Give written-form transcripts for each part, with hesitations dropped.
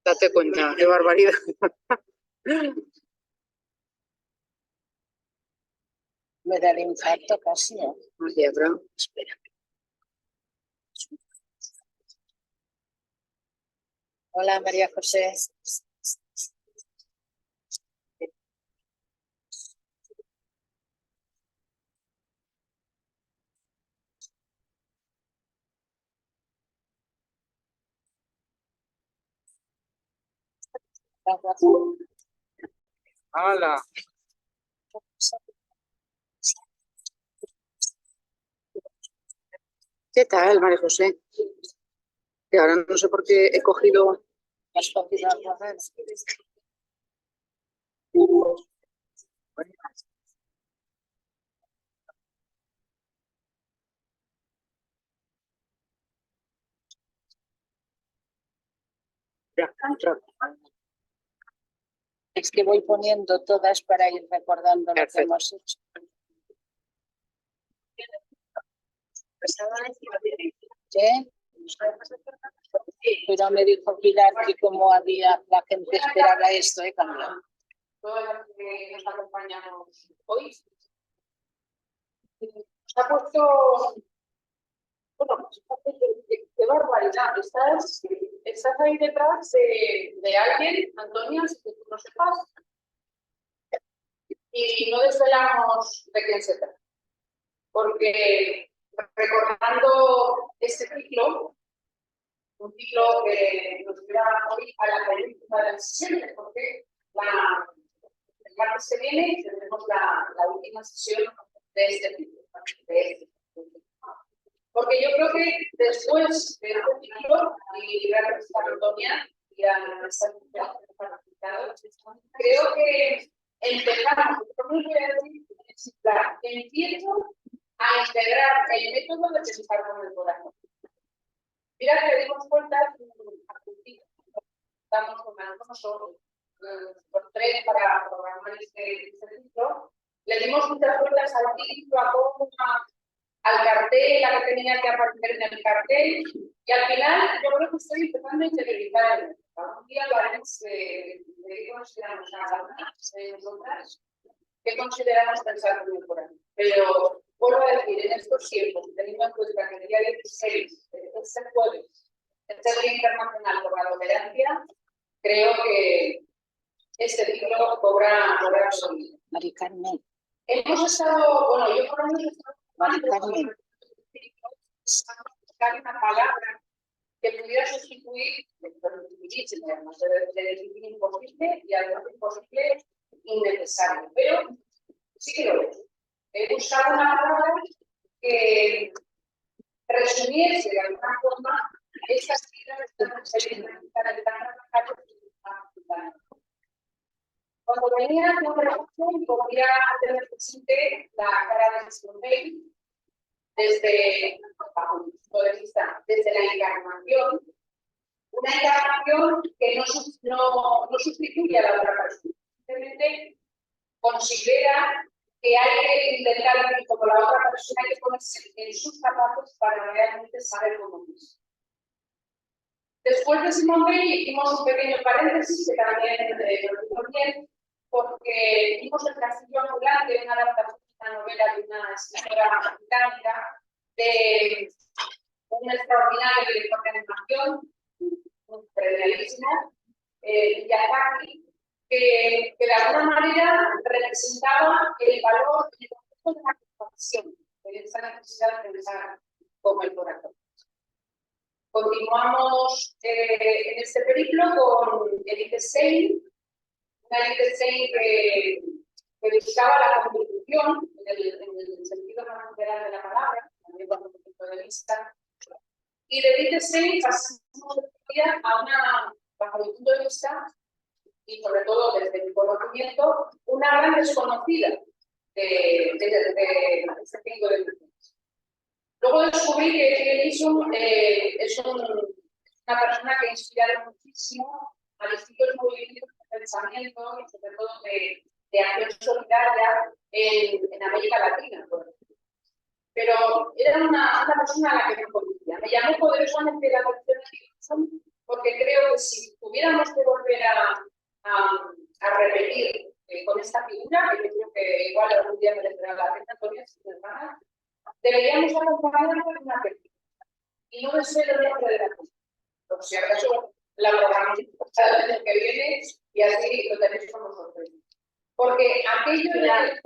Date cuenta, qué barbaridad. Me da el infarto casi, ¿eh? Oye, bro, espera. Hola, María José. ¡Hala! ¿Qué tal, María José? Que ahora no sé por qué he cogido... ¿Has cogido algo raro? Es que voy poniendo todas para ir recordando lo que hemos hecho. ¿Qué? Pero me dijo Pilar que como había la gente esperaba esto, cambiado. Todas las que nos acompañamos hoy, nos ha puesto... Bueno, qué barbaridad. Estás ahí detrás de alguien, Antonia, que tú no sepas, y no desvelamos de quién se trata. Porque recordando este ciclo, un ciclo que nos lleva hoy a la penúltima de las sesiones, porque el martes que viene tendremos la última sesión de este ciclo. Porque yo creo que después de este ciclo, y gracias a Antonia y a nuestra participado, creo que empezamos, ¿cómo voy a decir? Empiezo a integrar el método de pensar con el corazón. Mira que le dimos vueltas a Cultivo. Estamos con nosotros por 3 para programar este ciclo. Le dimos muchas vueltas al título, a cómo, al cartel, a que tenía que aparecer en el cartel. Y al final, yo creo que estoy empezando a interiorizar el método. Algún día lo haremos de qué consideramos a nosotras, qué consideramos pensar con el corazón. Pero vuelvo a decir, en estos tiempos, teniendo en cuenta que el día 16, este jueves, es el Día Internacional por la Tolerancia, creo que este ciclo cobra sonido. Mari Carmen. Hemos estado, bueno, yo por lo menos he estado Mari Carmen. buscar una palabra que pudiera sustituir, de imposible y algo imposible innecesario. Pero sí que lo es. He buscado una palabra que resumiese de alguna forma estas actividades que se necesitan en la. Cuando venía de una relación, podría tener presente la cara de Stoney desde, bajo mi punto de vista, desde la encarnación, una encarnación que no sustituye a la otra persona, simplemente considera que hay que intentar vivir como la otra persona, hay que ponerse en sus zapatos para realmente saber cómo es. Después de Simone Weil hicimos un pequeño paréntesis que también lo digo bien, porque vimos El castillo ambulante, una adaptación de una novela de una escritora británica, de un extraordinario director de animación, un premiadísimo, Miyazaki, que de alguna manera representaba el valor y el concepto de la compasión, de esa necesidad de pensar como el corazón. Continuamos en este periplo con Edith Stein, una Edith Stein que buscaba la contribución en el sentido más literal de la palabra, también bajo el punto de vista. Y de Edith Stein pasamos a una, bajo mi punto de vista, y sobre todo desde mi conocimiento, una gran desconocida de este tipo de cuestiones. Luego descubrí que Ellison es una persona que ha inspirado muchísimo a distintos movimientos de pensamiento y sobre todo de acción solidaria en América Latina, por ejemplo. Pero era una persona a la que no conocía. Me llamó poderosamente la atención de Ellison creo que si tuviéramos que volver a repetir con esta figura, que yo creo que igual algún día merecerá la pena, Antonia, si te hermana, deberíamos acompañarnos con una película y no de ser el nombre de la película. Por si acaso la programamos el año que viene y así lo tenéis con nosotros. Porque aquello de la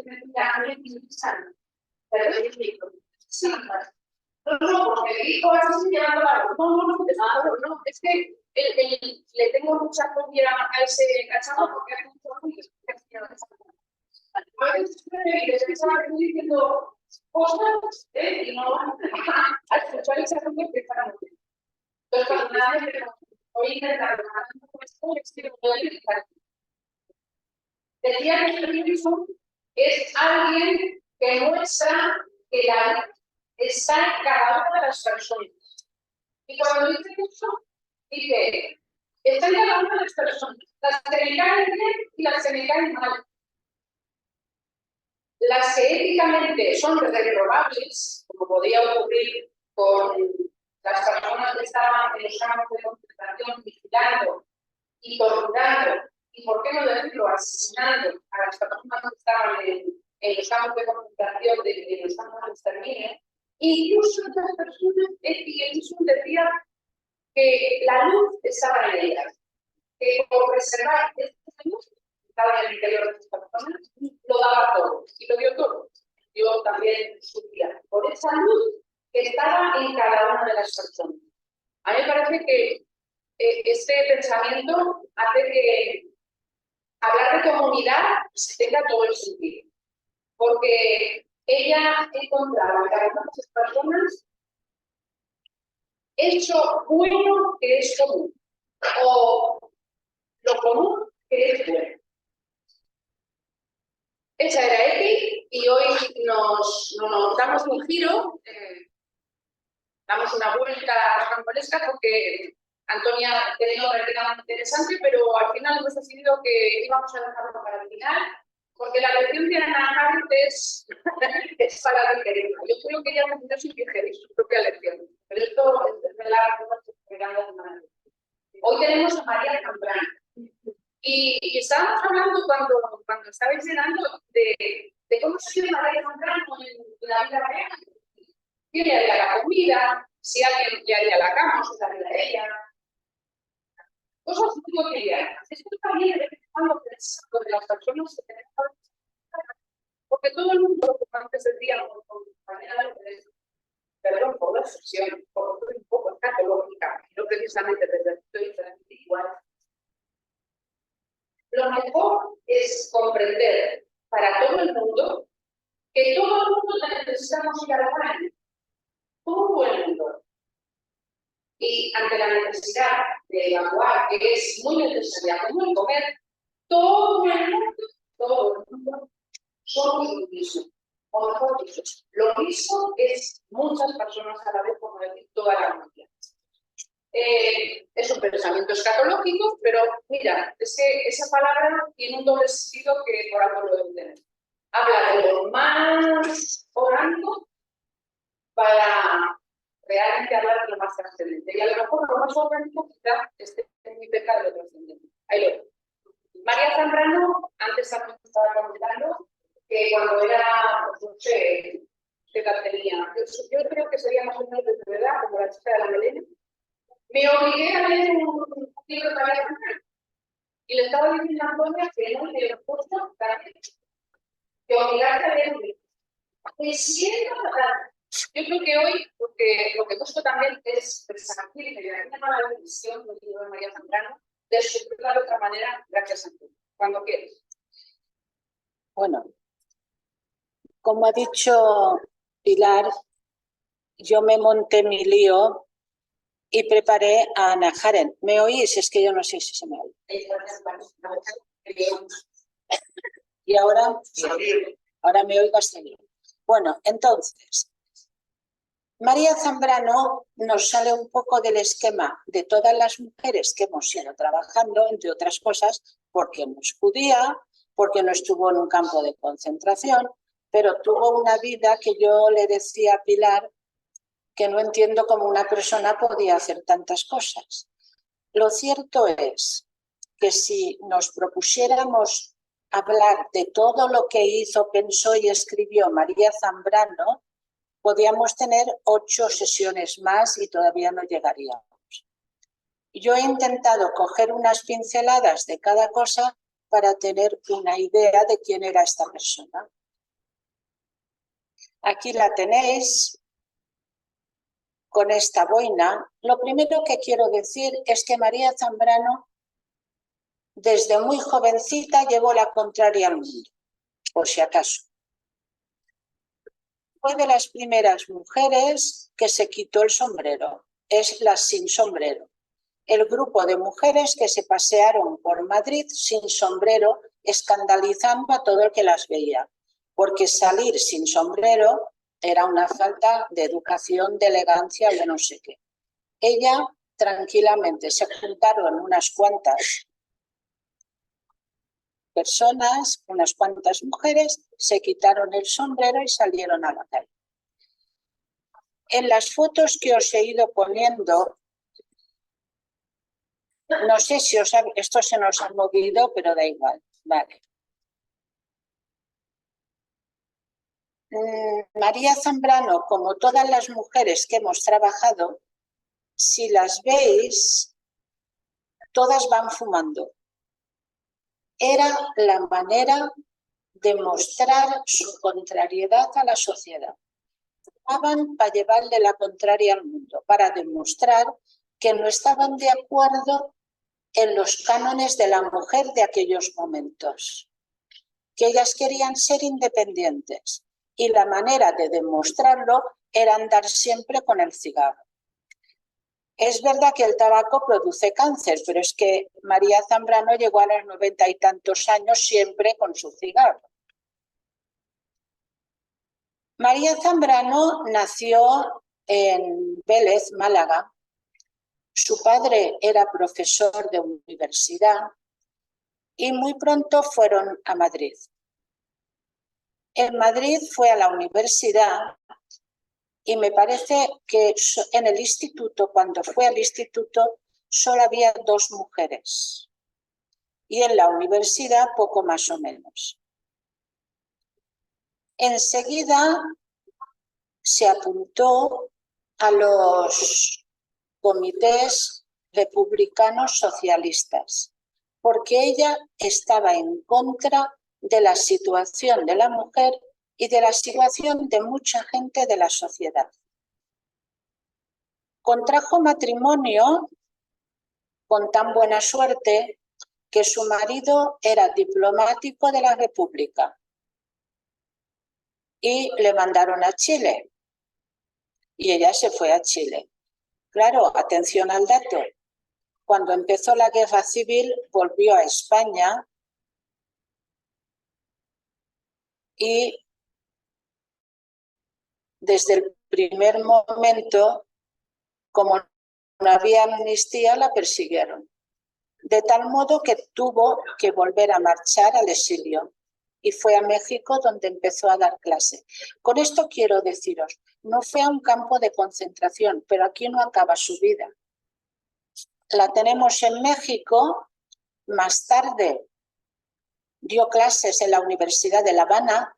sí, no, porque dijo así llevando la no, es que le tengo mucha fobia a ese cacharro porque hay mucho ruido. A veces les pensaba que estoy diciendo cosas y no al escuchar ese ruido que está muy bien. Entonces, cuando nadie me voy a intentar decía que el mismo es alguien que muestra que la luz está en cada una de las personas. Y cuando dice eso, dice, está en cada una de las personas, las que me caen bien y las que me caen mal. Las que éticamente son reprobables, como podía ocurrir con las personas que estaban en los campos de concentración vigilando y torturando, y por qué no decirlo, asesinando a las personas que estaban en los campos de concentración de los campos de exterminio. Incluso estas personas, Edison decía que la luz estaba en ellas, que por preservar esta luz estaba en el interior de estas personas, lo daba todo, y lo dio todo. Yo también sufría por esa luz que estaba en cada una de las personas. A mí me parece que este pensamiento hace que hablar de comunidad tenga todo el sentido, porque ella encontraba en cada una de esas personas eso bueno que es común, o lo común que es bueno. Esa era Eti, y hoy nos damos un giro, damos una vuelta rocambolesca porque Antonia ha tenido un tema interesante, pero al final hemos decidido que íbamos a dejarlo para el final, porque la lección de Ana Harris es para digerirla. Yo creo que ella necesita sin digerir su propia lección, pero esto es de la esperando de manera. Hoy tenemos a María Zambrano. Y estábamos hablando cuando estabais llegando de cómo se llama María Zambrano en la vida real. ¿Quién le haría la comida? Si alguien le haría la cama, se la haría ella. Cosas muy cotidianas. Esto también de vez en cuando pensando de las personas que tenemos. Porque todo el mundo, como antes decíamos, con manera de perdón por la expresión, por un poco escatológica, no precisamente desde el punto de vista espiritual. Lo mejor es comprender para todo el mundo que todo el mundo necesitamos ir al baño. Todo el mundo. Y ante la necesidad de evacuar, que es muy necesaria, como el comer, todo el mundo somos lo mismo. O mejor dicho, lo mismo es muchas personas a la vez, como decir, toda la humanidad. Es un pensamiento escatológico, pero mira, es que esa palabra tiene un doble sentido que por algo lo deben tener. Habla de lo más orgánico para realmente hablar de lo más trascendente. Y a lo mejor lo más orgánico quizá esté muy cerca de lo trascendente. Ahí lo veo. María Zambrano, antes también estaba comentando que cuando era, pues, no sé, qué edad tenía, yo creo que sería más o menos de verdad, como la chica de la melena. Me obligué a leer un libro de María Zambrano y le estaba diciendo a Antonia que no le he puesto que obligarte a leer un libro. Me siento fatal. Yo creo que hoy, porque lo que busco también es resaltar y me llama la atención del libro de María Zambrano, de explicarlo de otra manera, gracias a ti. Cuando quieres. Bueno, como ha dicho Pilar, yo me monté mi lío y preparé a Ana Jaren. ¿Me oís? Es que yo no sé si se me oye. Y ahora me oigo hasta bien. Bueno, entonces, María Zambrano nos sale un poco del esquema de todas las mujeres que hemos ido trabajando, entre otras cosas, porque no es judía, porque no estuvo en un campo de concentración, pero tuvo una vida que yo le decía a Pilar que no entiendo cómo una persona podía hacer tantas cosas. Lo cierto es que si nos propusiéramos hablar de todo lo que hizo, pensó y escribió María Zambrano, podríamos tener 8 sesiones más y todavía no llegaríamos. Yo he intentado coger unas pinceladas de cada cosa para tener una idea de quién era esta persona. Aquí la tenéis con esta boina. Lo primero que quiero decir es que María Zambrano desde muy jovencita llevó la contraria al mundo, por si acaso. Fue de las primeras mujeres que se quitó el sombrero, es la sin sombrero. El grupo de mujeres que se pasearon por Madrid sin sombrero, escandalizando a todo el que las veía, porque salir sin sombrero era una falta de educación, de elegancia, de no sé qué. Ella tranquilamente se juntaron unas cuantas personas, unas cuantas mujeres, se quitaron el sombrero y salieron a la calle. En las fotos que os he ido poniendo, no sé si esto se nos ha movido, pero da igual. Vale. María Zambrano, como todas las mujeres que hemos trabajado, si las veis, todas van fumando. Era la manera de mostrar su contrariedad a la sociedad. Fumaban para llevarle la contraria al mundo, para demostrar que no estaban de acuerdo en los cánones de la mujer de aquellos momentos, que ellas querían ser independientes y la manera de demostrarlo era andar siempre con el cigarro. Es verdad que el tabaco produce cáncer, pero es que María Zambrano llegó a los 90 y tantos años siempre con su cigarro. María Zambrano nació en Vélez, Málaga. Su padre era profesor de universidad y muy pronto fueron a Madrid. En Madrid fue a la universidad y me parece que en el instituto, cuando fue al instituto, solo había 2 mujeres y en la universidad poco más o menos. Enseguida se apuntó a los comités republicanos socialistas, porque ella estaba en contra de la situación de la mujer y de la situación de mucha gente de la sociedad. Contrajo matrimonio con tan buena suerte que su marido era diplomático de la República y le mandaron a Chile y ella se fue a Chile. Claro, atención al dato. Cuando empezó la guerra civil, volvió a España y desde el primer momento, como no había amnistía, la persiguieron. De tal modo que tuvo que volver a marchar al exilio y fue a México donde empezó a dar clase. Con esto quiero deciros, no fue a un campo de concentración, pero aquí no acaba su vida. La tenemos en México, más tarde dio clases en la Universidad de La Habana.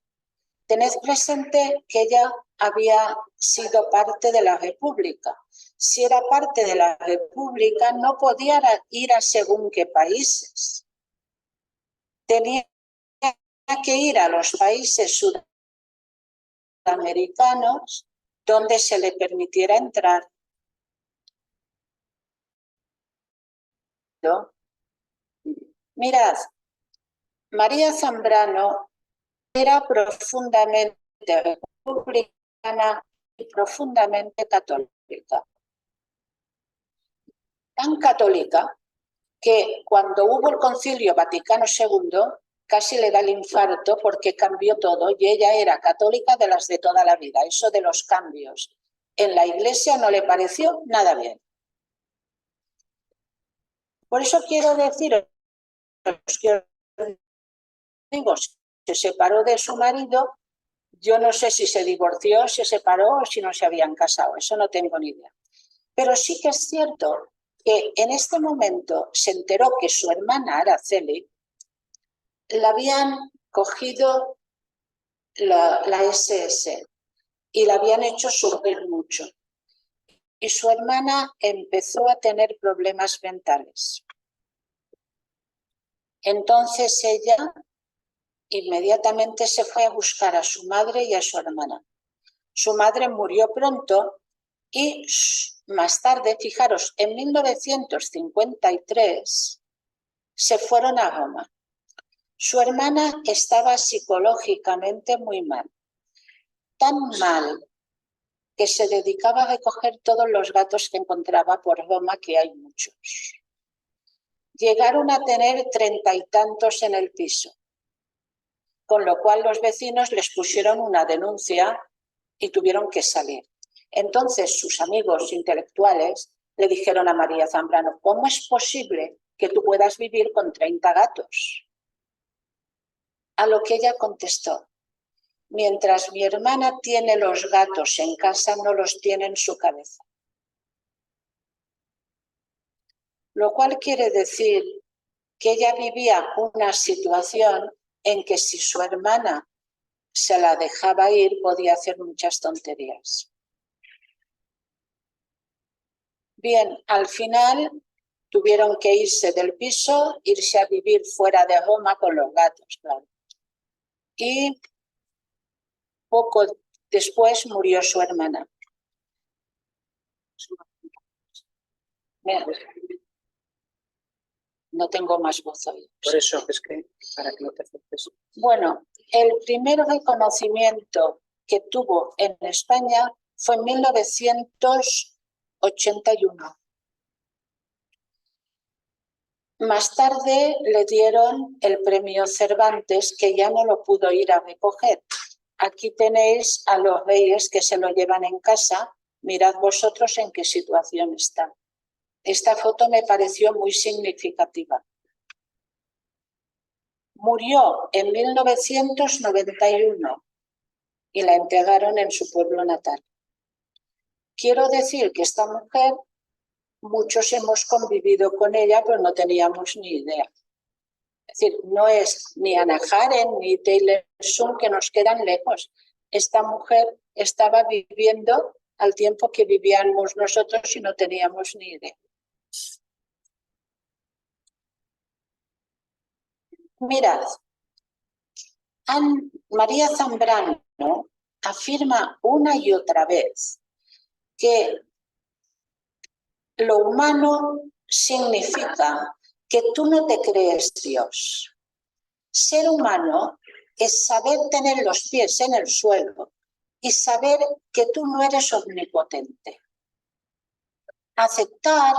Tened presente que ella había sido parte de la República. Si era parte de la República, no podía ir a según qué países. Tenía que ir a los países sudamericanos donde se le permitiera entrar. ¿No? Mirad, María Zambrano era profundamente republicana y profundamente católica. Tan católica que cuando hubo el Concilio Vaticano II casi le da el infarto porque cambió todo y ella era católica de las de toda la vida. Eso de los cambios en la Iglesia no le pareció nada bien. Por eso quiero deciros que se separó de su marido. Yo no sé si se divorció, se separó o si no se habían casado. Eso no tengo ni idea. Pero sí que es cierto que en este momento se enteró que su hermana Araceli la habían cogido la SS y la habían hecho sufrir mucho. Y su hermana empezó a tener problemas mentales. Entonces ella inmediatamente se fue a buscar a su madre y a su hermana. Su madre murió pronto y más tarde, fijaros, en 1953 se fueron a Roma. Su hermana estaba psicológicamente muy mal, tan mal que se dedicaba a recoger todos los gatos que encontraba por Roma, que hay muchos. Llegaron a tener 30 y tantos en el piso, con lo cual los vecinos les pusieron una denuncia y tuvieron que salir. Entonces sus amigos intelectuales le dijeron a María Zambrano: ¿cómo es posible que tú puedas vivir con 30 gatos? A lo que ella contestó: mientras mi hermana tiene los gatos en casa, no los tiene en su cabeza. Lo cual quiere decir que ella vivía una situación en que si su hermana se la dejaba ir, podía hacer muchas tonterías. Bien, al final tuvieron que irse del piso, irse a vivir fuera de Roma con los gatos, claro. Y poco después murió su hermana. No tengo más voz hoy. Por eso es que, para que no te afectes. Bueno, el primer reconocimiento que tuvo en España fue en 1981. Más tarde le dieron el premio Cervantes, que ya no lo pudo ir a recoger. Aquí tenéis a los reyes que se lo llevan en casa. Mirad vosotros en qué situación está. Esta foto me pareció muy significativa. Murió en 1991 y la enterraron en su pueblo natal. Quiero decir que esta mujer, muchos hemos convivido con ella, pero no teníamos ni idea. Es decir, no es ni Hannah Arendt ni Taylor Swift, que nos quedan lejos. Esta mujer estaba viviendo al tiempo que vivíamos nosotros y no teníamos ni idea. Mirad, María Zambrano afirma una y otra vez que lo humano significa que tú no te crees Dios. Ser humano es saber tener los pies en el suelo y saber que tú no eres omnipotente. Aceptar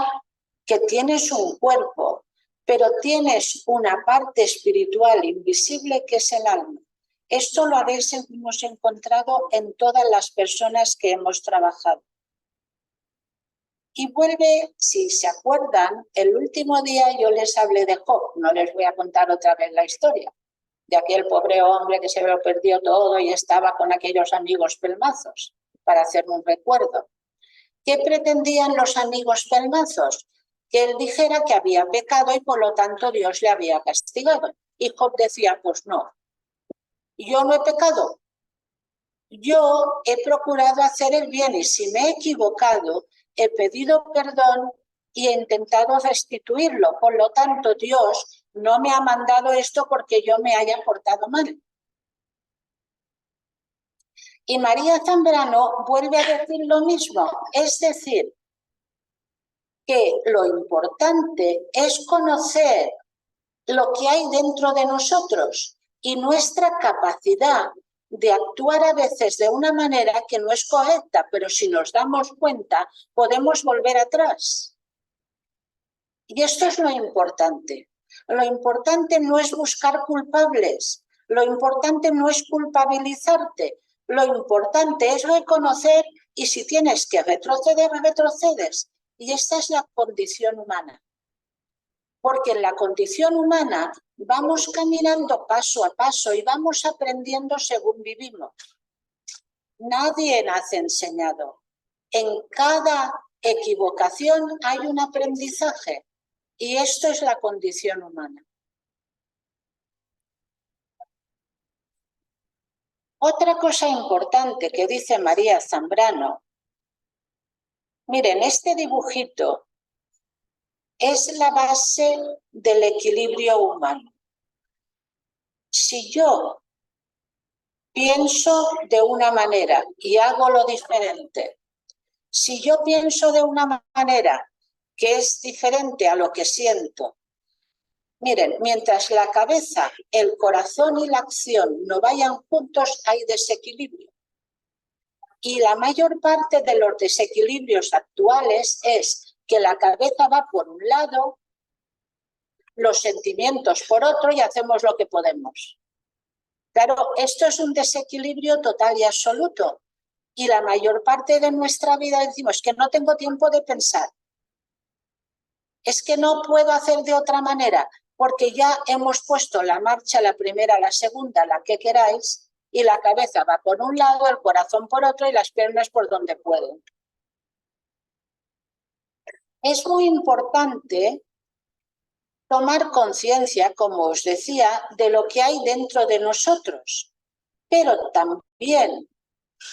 que tienes un cuerpo, pero tienes una parte espiritual invisible que es el alma. Esto lo hemos encontrado en todas las personas que hemos trabajado. Y vuelve, si se acuerdan, el último día yo les hablé de Job. No les voy a contar otra vez la historia de aquel pobre hombre que se lo perdió todo y estaba con aquellos amigos pelmazos, para hacer un recuerdo. ¿Qué pretendían los amigos pelmazos? Que él dijera que había pecado y por lo tanto Dios le había castigado. Y Job decía: pues no, yo no he pecado. Yo he procurado hacer el bien y si me he equivocado, he pedido perdón y he intentado restituirlo. Por lo tanto, Dios no me ha mandado esto porque yo me haya portado mal. Y María Zambrano vuelve a decir lo mismo. Es decir, que lo importante es conocer lo que hay dentro de nosotros y nuestra capacidad de actuar a veces de una manera que no es correcta, pero si nos damos cuenta podemos volver atrás. Y esto es lo importante. Lo importante no es buscar culpables, lo importante no es culpabilizarte, lo importante es reconocer y si tienes que retroceder, retrocedes. Y esta es la condición humana. Porque en la condición humana vamos caminando paso a paso y vamos aprendiendo según vivimos. Nadie nace enseñado. En cada equivocación hay un aprendizaje y esto es la condición humana. Otra cosa importante que dice María Zambrano, miren, este dibujito es la base del equilibrio humano. Si yo pienso de una manera y hago lo diferente, si yo pienso de una manera que es diferente a lo que siento, miren, mientras la cabeza, el corazón y la acción no vayan juntos, hay desequilibrio. Y la mayor parte de los desequilibrios actuales es que la cabeza va por un lado, los sentimientos por otro y hacemos lo que podemos. Claro, esto es un desequilibrio total y absoluto. Y la mayor parte de nuestra vida decimos que no tengo tiempo de pensar. Es que no puedo hacer de otra manera, porque ya hemos puesto la marcha, la primera, la segunda, la que queráis, y la cabeza va por un lado, el corazón por otro y las piernas por donde pueden. Es muy importante tomar conciencia, como os decía, de lo que hay dentro de nosotros, pero también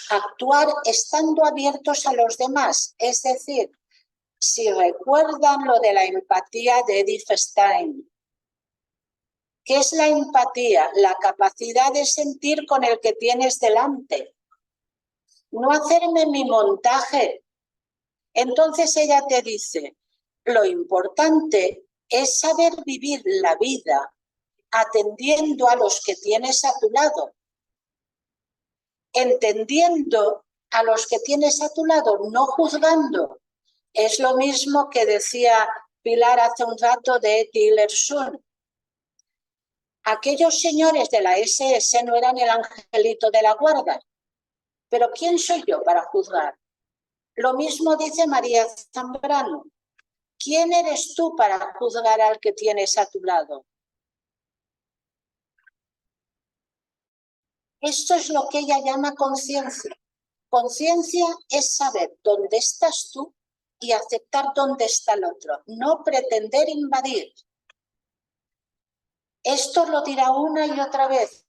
actuar estando abiertos a los demás. Es decir, si recuerdan lo de la empatía de Edith Stein, ¿qué es la empatía? La capacidad de sentir con el que tienes delante. No hacerme mi montaje. Entonces ella te dice, lo importante es saber vivir la vida atendiendo a los que tienes a tu lado, entendiendo a los que tienes a tu lado, no juzgando. Es lo mismo que decía Pilar hace un rato de Tillerson. Aquellos señores de la SS no eran el angelito de la guarda, pero ¿quién soy yo para juzgar? Lo mismo dice María Zambrano. ¿Quién eres tú para juzgar al que tienes a tu lado? Esto es lo que ella llama conciencia. Conciencia es saber dónde estás tú y aceptar dónde está el otro, no pretender invadir. Esto lo dirá una y otra vez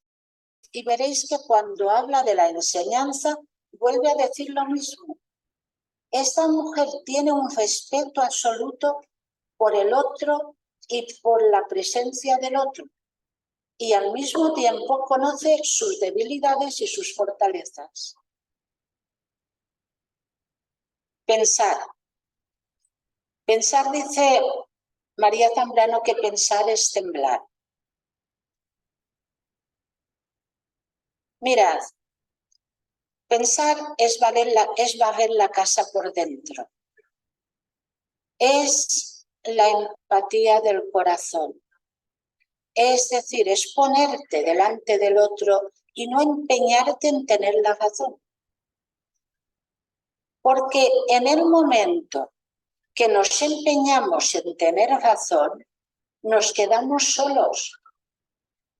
y veréis que cuando habla de la enseñanza vuelve a decir lo mismo. Esta mujer tiene un respeto absoluto por el otro y por la presencia del otro y al mismo tiempo conoce sus debilidades y sus fortalezas. Pensar. Pensar, dice María Zambrano, que pensar es temblar. Mirad, pensar es barrer la casa por dentro. Es la empatía del corazón. Es decir, es ponerte delante del otro y no empeñarte en tener la razón. Porque en el momento que nos empeñamos en tener razón, nos quedamos solos.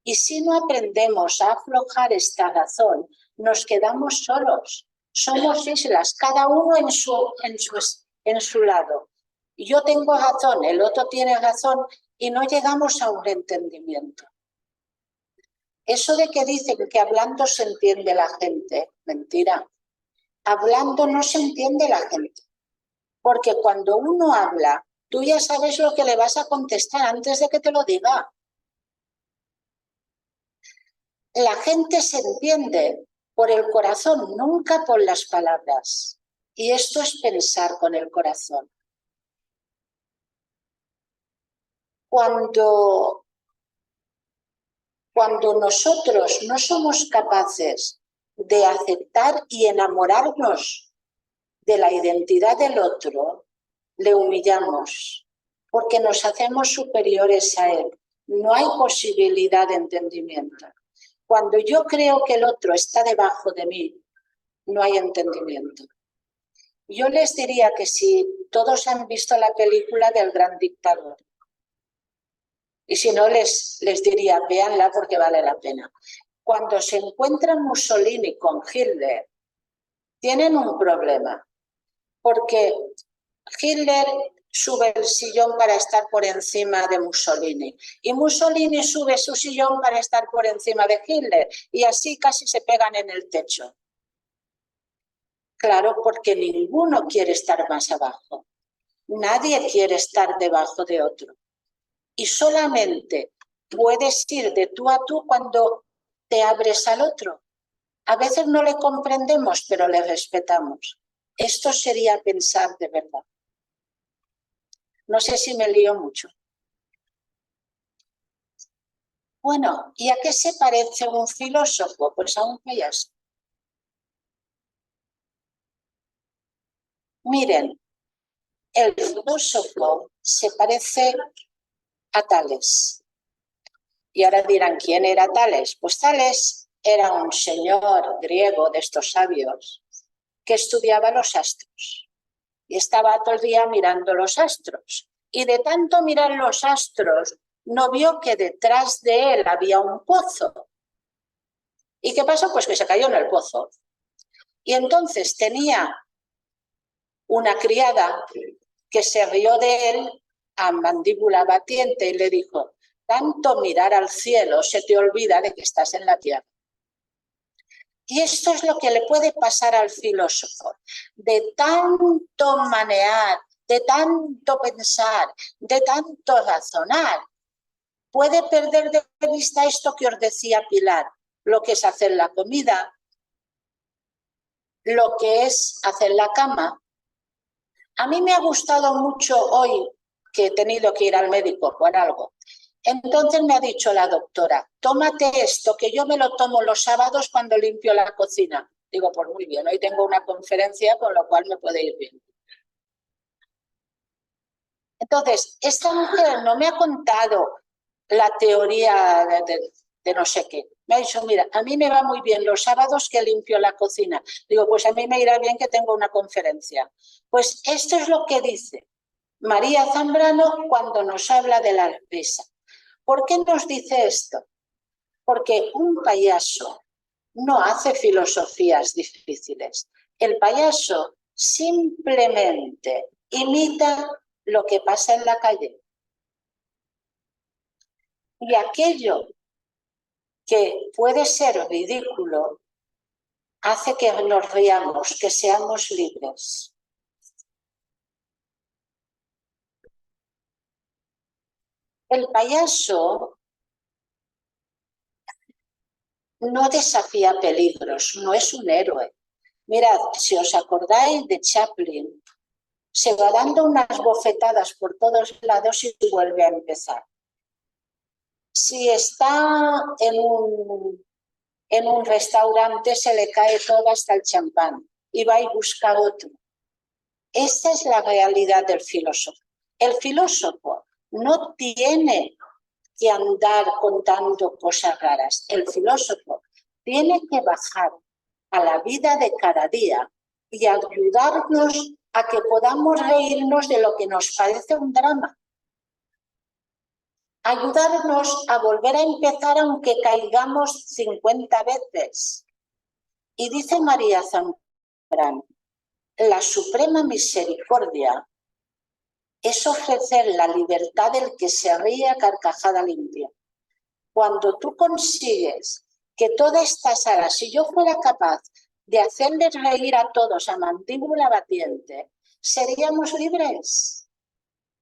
Y si no aprendemos a aflojar esta razón, nos quedamos solos. Somos islas, cada uno en su lado. Yo tengo razón, el otro tiene razón y no llegamos a un entendimiento. Eso de que dicen que hablando se entiende la gente, mentira. Hablando no se entiende la gente. Porque cuando uno habla, tú ya sabes lo que le vas a contestar antes de que te lo diga. La gente se entiende por el corazón, nunca por las palabras. Y esto es pensar con el corazón. Cuando nosotros no somos capaces de aceptar y enamorarnos de la identidad del otro, le humillamos, porque nos hacemos superiores a él. No hay posibilidad de entendimiento. Cuando yo creo que el otro está debajo de mí, no hay entendimiento. Yo les diría que si todos han visto la película del Gran Dictador, y si no les diría, véanla porque vale la pena. Cuando se encuentran Mussolini con Hitler, tienen un problema, porque Hitler sube el sillón para estar por encima de Mussolini y Mussolini sube su sillón para estar por encima de Hitler y así casi se pegan en el techo. Claro, porque ninguno quiere estar más abajo. Nadie quiere estar debajo de otro. Y solamente puedes ir de tú a tú cuando te abres al otro. A veces no le comprendemos, pero le respetamos. Esto sería pensar de verdad. No sé si me lío mucho. Bueno, ¿y a qué se parece un filósofo? Pues a un payaso. Miren, el filósofo se parece a Tales. Y ahora dirán, ¿quién era Tales? Pues Tales era un señor griego de estos sabios que estudiaba los astros. Y estaba todo el día mirando los astros. Y de tanto mirar los astros, no vio que detrás de él había un pozo. ¿Y qué pasó? Pues que se cayó en el pozo. Y entonces tenía una criada que se rió de él a mandíbula batiente y le dijo, tanto mirar al cielo se te olvida de que estás en la tierra. Y esto es lo que le puede pasar al filósofo. De tanto manear, de tanto pensar, de tanto razonar, puede perder de vista esto que os decía Pilar, lo que es hacer la comida, lo que es hacer la cama. A mí me ha gustado mucho hoy que he tenido que ir al médico por algo. Entonces me ha dicho la doctora, tómate esto, que yo me lo tomo los sábados cuando limpio la cocina. Digo, pues muy bien, hoy tengo una conferencia, con lo cual me puede ir bien. Entonces, esta mujer no me ha contado la teoría de no sé qué. Me ha dicho, mira, a mí me va muy bien los sábados que limpio la cocina. Digo, pues a mí me irá bien que tengo una conferencia. Pues esto es lo que dice María Zambrano cuando nos habla de la risa. ¿Por qué nos dice esto? Porque un payaso no hace filosofías difíciles. El payaso simplemente imita lo que pasa en la calle. Y aquello que puede ser ridículo hace que nos riamos, que seamos libres. El payaso no desafía peligros, no es un héroe. Mirad, si os acordáis de Chaplin, se va dando unas bofetadas por todos lados y vuelve a empezar. Si está en un restaurante, se le cae todo hasta el champán y va y busca otro. Esta es la realidad del filósofo. El filósofo no tiene que andar contando cosas raras. El filósofo tiene que bajar a la vida de cada día y ayudarnos a que podamos reírnos de lo que nos parece un drama. Ayudarnos a volver a empezar aunque caigamos 50 veces. Y dice María Zambrano, la suprema misericordia es ofrecer la libertad del que se ríe a carcajada limpia. Cuando tú consigues que toda esta sala, si yo fuera capaz de hacerles reír a todos a mandíbula batiente, seríamos libres.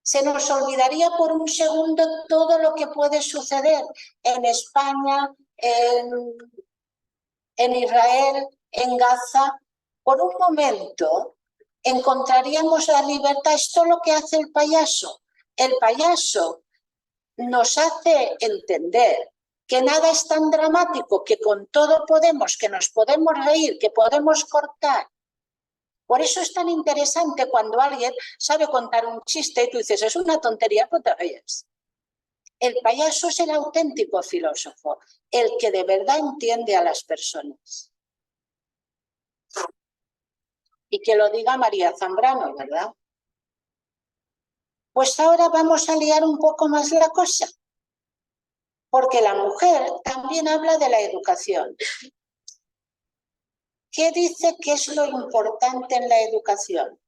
Se nos olvidaría por un segundo todo lo que puede suceder en España, en Israel, en Gaza. Por un momento encontraríamos la libertad. Esto es lo que hace el payaso. El payaso nos hace entender que nada es tan dramático, que con todo podemos, que nos podemos reír, que podemos cortar. Por eso es tan interesante cuando alguien sabe contar un chiste y tú dices, es una tontería, pero te ríes. El payaso es el auténtico filósofo, el que de verdad entiende a las personas. Y que lo diga María Zambrano, ¿verdad? Pues ahora vamos a liar un poco más la cosa, porque la mujer también habla de la educación. ¿Qué dice que es lo importante en la educación?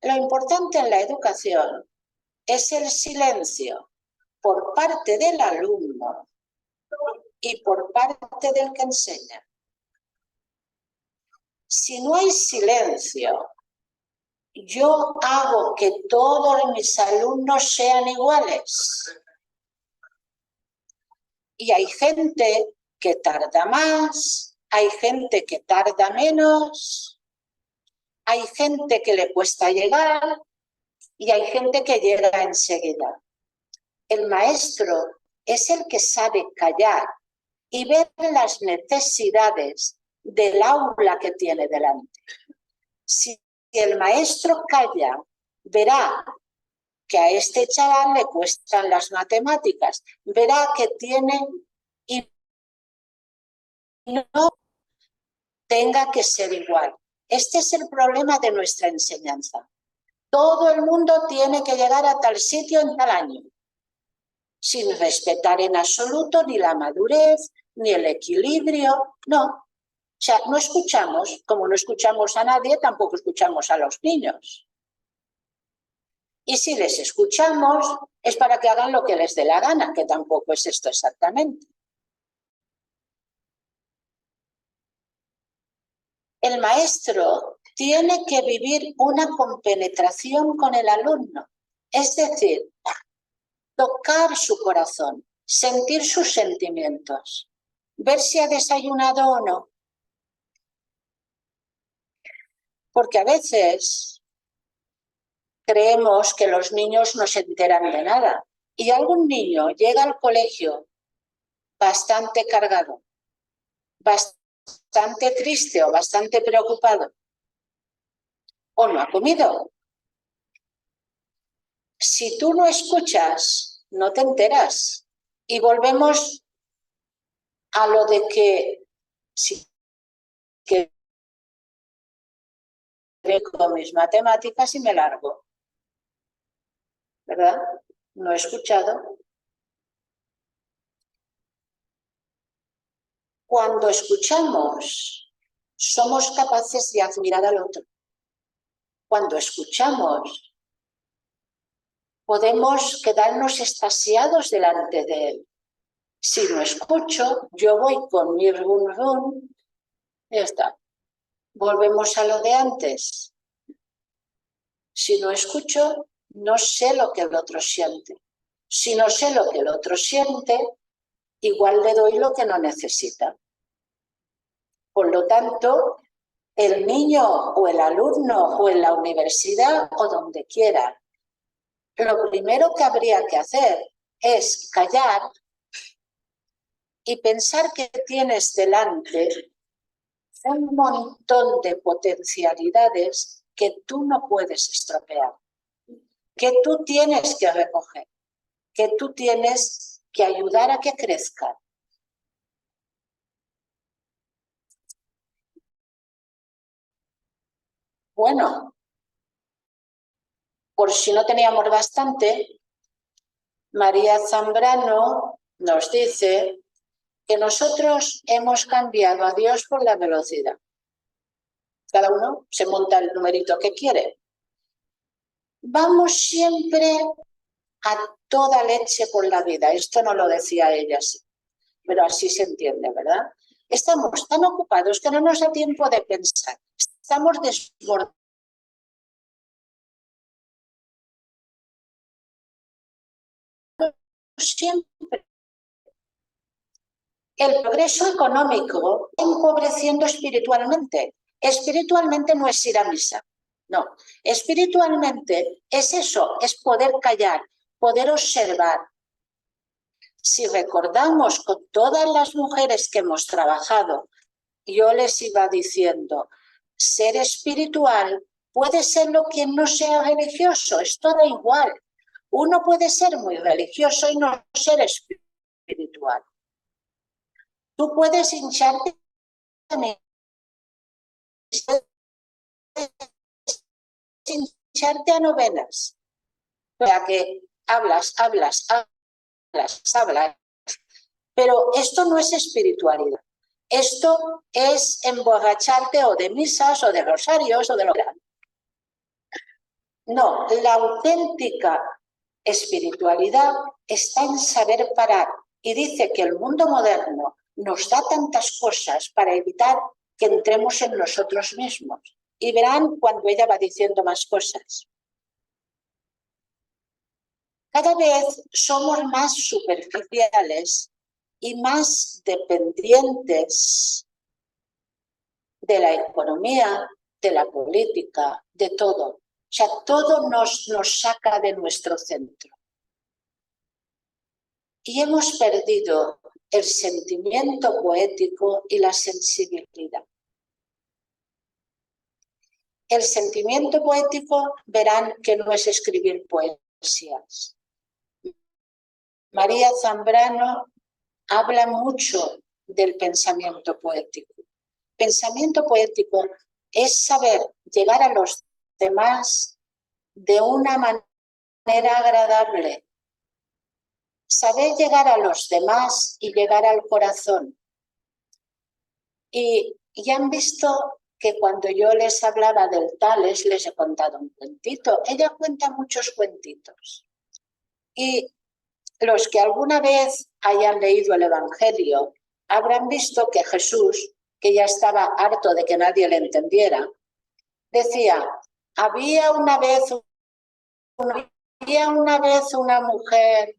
Lo importante en la educación es el silencio por parte del alumno y por parte del que enseña. Si no hay silencio, yo hago que todos mis alumnos sean iguales. Y hay gente que tarda más, hay gente que tarda menos, hay gente que le cuesta llegar y hay gente que llega enseguida. El maestro es el que sabe callar y ver las necesidades del aula que tiene delante. Si el maestro calla, verá que a este chaval le cuestan las matemáticas, verá que tiene y no tenga que ser igual. Este es el problema de nuestra enseñanza. Todo el mundo tiene que llegar a tal sitio en tal año, sin respetar en absoluto ni la madurez, ni el equilibrio, no. O sea, no escuchamos, como no escuchamos a nadie, tampoco escuchamos a los niños. Y si les escuchamos, es para que hagan lo que les dé la gana, que tampoco es esto exactamente. El maestro tiene que vivir una compenetración con el alumno, es decir, tocar su corazón, sentir sus sentimientos, ver si ha desayunado o no. Porque a veces creemos que los niños no se enteran de nada y algún niño llega al colegio bastante cargado, bastante triste o bastante preocupado, o no ha comido. Si tú no escuchas, no te enteras. Y volvemos a lo de que si que con mis matemáticas y me largo, ¿verdad? No he escuchado. Cuando escuchamos, somos capaces de admirar al otro. Cuando escuchamos, podemos quedarnos extasiados delante de él. Si no escucho, yo voy con mi rum rum, ya está. Volvemos a lo de antes. Si no escucho, no sé lo que el otro siente. Si no sé lo que el otro siente, igual le doy lo que no necesita. Por lo tanto, el niño o el alumno o en la universidad o donde quiera, lo primero que habría que hacer es callar y pensar que tienes delante un montón de potencialidades que tú no puedes estropear, que tú tienes que recoger, que tú tienes que ayudar a que crezcan. Bueno, por si no teníamos bastante, María Zambrano nos dice que nosotros hemos cambiado a Dios por la velocidad. Cada uno se monta el numerito que quiere. Vamos siempre a toda leche por la vida. Esto no lo decía ella así, pero así se entiende, ¿verdad? Estamos tan ocupados que no nos da tiempo de pensar. Estamos desbordados. Siempre. El progreso económico está empobreciendo espiritualmente. Espiritualmente no es ir a misa, no. Espiritualmente es eso, es poder callar, poder observar. Si recordamos con todas las mujeres que hemos trabajado, yo les iba diciendo, ser espiritual puede serlo quien no sea religioso, esto da igual. Uno puede ser muy religioso y no ser espiritual. Tú puedes hincharte a novenas. O sea que hablas, pero esto no es espiritualidad. Esto es emborracharte o de misas o de rosarios o de lo que sea. No, la auténtica espiritualidad está en saber parar. Y dice que el mundo moderno nos da tantas cosas para evitar que entremos en nosotros mismos. Y verán cuando ella va diciendo más cosas. Cada vez somos más superficiales y más dependientes de la economía, de la política, de todo. O sea, todo nos saca de nuestro centro. Y hemos perdido el sentimiento poético y la sensibilidad. El sentimiento poético, verán que no es escribir poesías. María Zambrano habla mucho del pensamiento poético. Pensamiento poético es saber llegar a los demás de una manera agradable. Saber llegar a los demás y llegar al corazón. Y ya han visto que cuando yo les hablaba del Tales, les he contado un cuentito. Ella cuenta muchos cuentitos. Y los que alguna vez hayan leído el Evangelio habrán visto que Jesús, que ya estaba harto de que nadie le entendiera, decía, había una vez una mujer,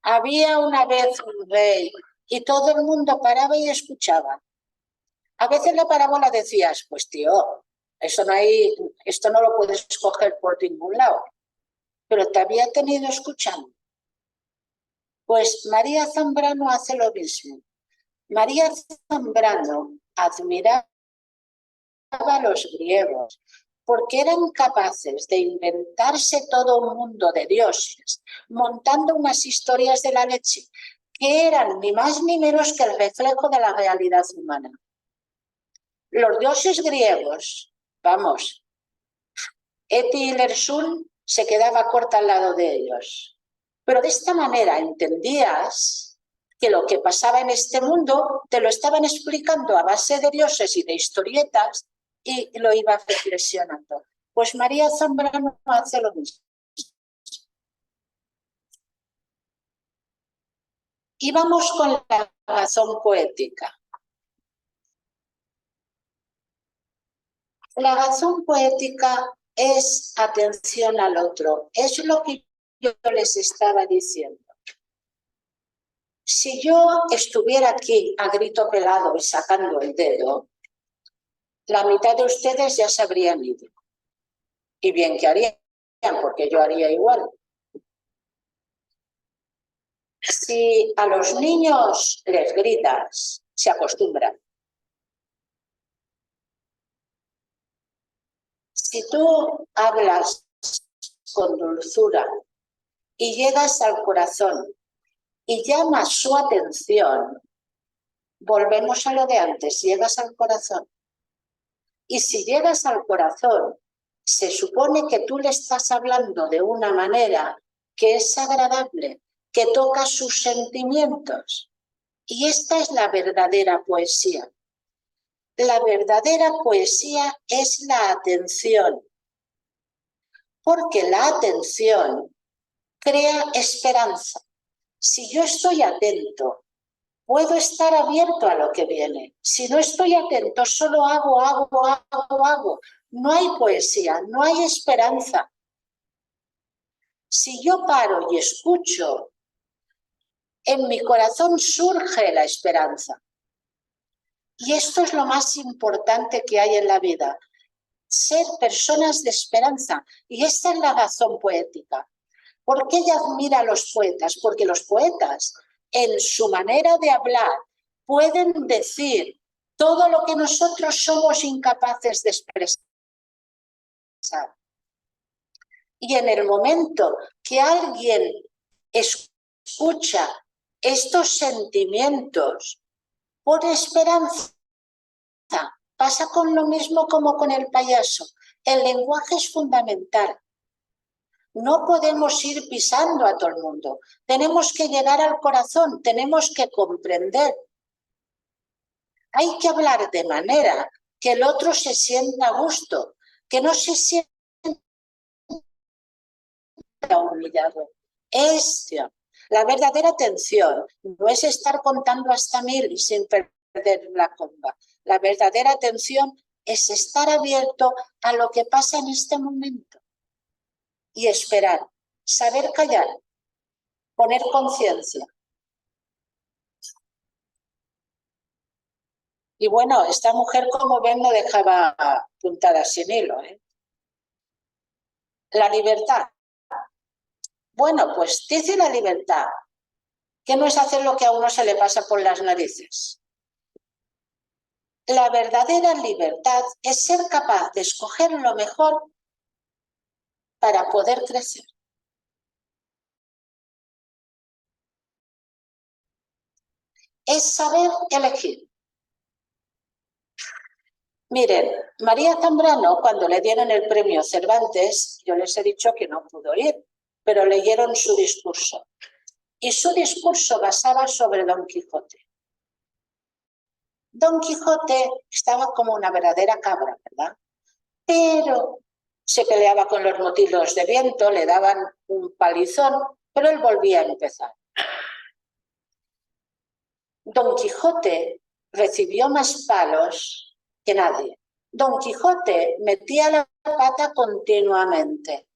había una vez un rey, y todo el mundo paraba y escuchaba. A veces la parábola decías, pues tío, esto no lo puedes coger por ningún lado, pero te había tenido escuchando. Pues María Zambrano hace lo mismo. María Zambrano admiraba a los griegos porque eran capaces de inventarse todo un mundo de dioses, montando unas historias de la leche que eran ni más ni menos que el reflejo de la realidad humana. Los dioses griegos, vamos, Eti y Lersun se quedaba corta al lado de ellos. Pero de esta manera entendías que lo que pasaba en este mundo te lo estaban explicando a base de dioses y de historietas y lo iba reflexionando. Pues María Zambrano hace lo mismo. Y vamos con la razón poética. La razón poética es atención al otro. Es lo que yo les estaba diciendo. Si yo estuviera aquí a grito pelado y sacando el dedo, la mitad de ustedes ya se habrían ido. Y bien que harían, porque yo haría igual. Si a los niños les gritas, se acostumbran. Si tú hablas con dulzura y llegas al corazón y llamas su atención, volvemos a lo de antes, llegas al corazón. Y si llegas al corazón, se supone que tú le estás hablando de una manera que es agradable, que toca sus sentimientos. Y esta es la verdadera poesía. La verdadera poesía es la atención, porque la atención crea esperanza. Si yo estoy atento, puedo estar abierto a lo que viene. Si no estoy atento, solo hago. No hay poesía, no hay esperanza. Si yo paro y escucho, en mi corazón surge la esperanza. Y esto es lo más importante que hay en la vida, ser personas de esperanza. Y esta es la razón poética. ¿Por qué ella admira a los poetas? Porque los poetas, en su manera de hablar, pueden decir todo lo que nosotros somos incapaces de expresar. Y en el momento que alguien escucha estos sentimientos, pone esperanza. Pasa con lo mismo como con el payaso. El lenguaje es fundamental. No podemos ir pisando a todo el mundo. Tenemos que llegar al corazón, tenemos que comprender. Hay que hablar de manera que el otro se sienta a gusto, que no se sienta ha humillado. La verdadera atención no es estar contando hasta 1000 sin perder la comba. La verdadera atención es estar abierto a lo que pasa en este momento y esperar, saber callar, poner conciencia. Y bueno, esta mujer, como ven, no dejaba puntadas sin hilo, ¿eh? La libertad. Bueno, pues dice la libertad que no es hacer lo que a uno se le pasa por las narices. La verdadera libertad es ser capaz de escoger lo mejor para poder crecer. Es saber elegir. Miren, María Zambrano, cuando le dieron el premio Cervantes, yo les he dicho que no pudo ir, pero leyeron su discurso. Y su discurso basaba sobre Don Quijote. Don Quijote estaba como una verdadera cabra, ¿verdad? Pero se peleaba con los motilos de viento, le daban un palizón, pero él volvía a empezar. Don Quijote recibió más palos que nadie. Don Quijote metía la pata continuamente,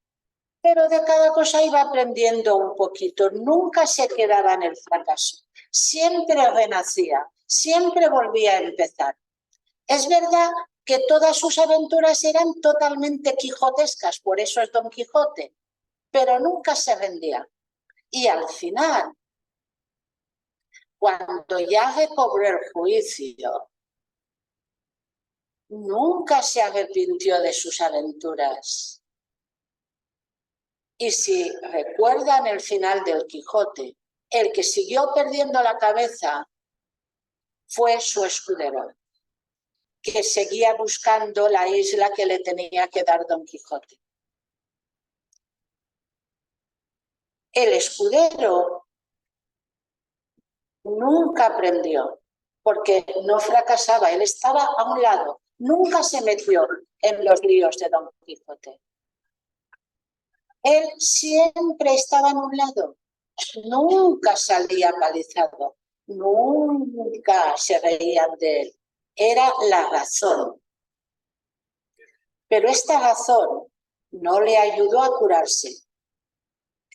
pero de cada cosa iba aprendiendo un poquito, nunca se quedaba en el fracaso, siempre renacía, siempre volvía a empezar. Es verdad que todas sus aventuras eran totalmente quijotescas, por eso es Don Quijote, pero nunca se rendía. Y al final, cuando ya recobró el juicio, nunca se arrepintió de sus aventuras. Y si recuerdan el final del Quijote, el que siguió perdiendo la cabeza fue su escudero, que seguía buscando la isla que le tenía que dar Don Quijote. El escudero nunca aprendió, porque no fracasaba, él estaba a un lado, nunca se metió en los líos de Don Quijote. Él siempre estaba en un lado, nunca salía palizado, nunca se reían de él. Era la razón. Pero esta razón no le ayudó a curarse,